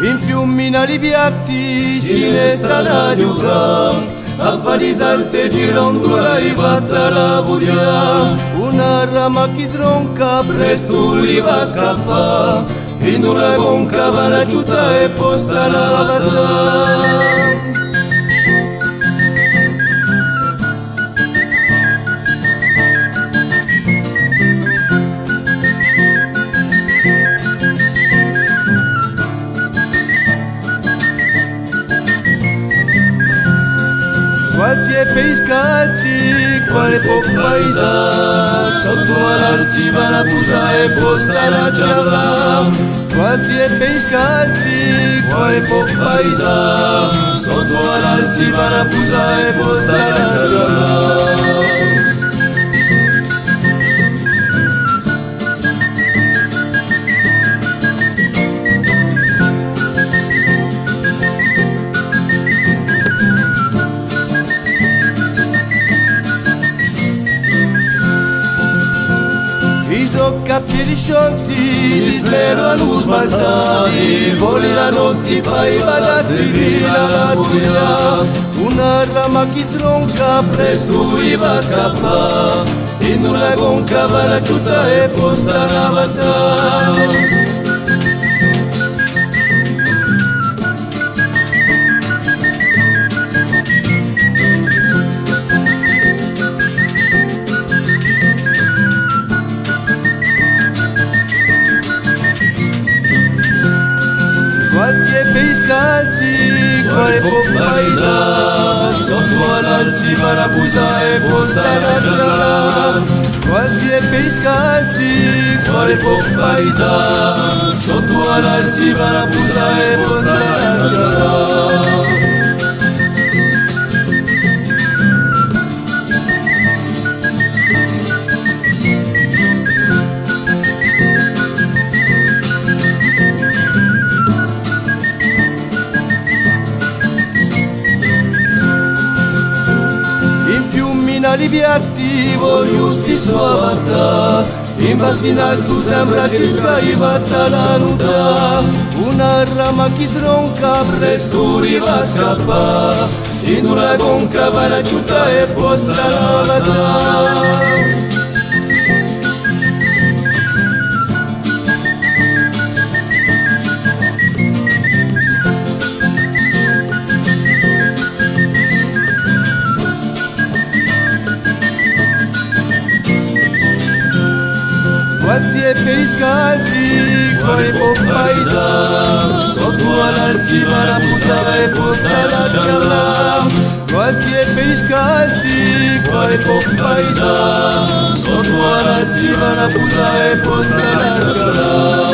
in fiummina di piatti si ne sta a giocare, a farisalte girondola e fatta la bugia, una rama che tronca presto li va a scappare, in una conca va una città e posta una vata. Quanti e pescazzi, quale può paesare, sotto l'alzi vanno a pusa e postano a gialla. Quanti e pescazzi, quale può paesare, sotto l'alzi vanno a pusa e postano a gialla. Capelli sciolti, li slervano smaltati, voli la notte, poi badati via la buia. Una rama che tronca, presto gli va a scappare, in una conca va la città e posta una battaglia. Quanti e pescazzi, quale può paesare, sotto l'alzi vanno a pusa e postano a gialla. Quanti e pescazzi, quale può paesare, sotto l'alzi vanno a pusa e postano a gialla. Di piatti voglio spesso avattare, in basso in alto sembra circa i vatta la nuda, una rama che tronca presto li va a scappare, in una conca va una città e posta la vatta. Quanti e pescazzi, quale può paesare, sotto l'alzi vanno a pusa e postano a gialla. Quanti e pescazzi, quale può paesare, sotto l'alzi vanno a pusa e postano a gialla.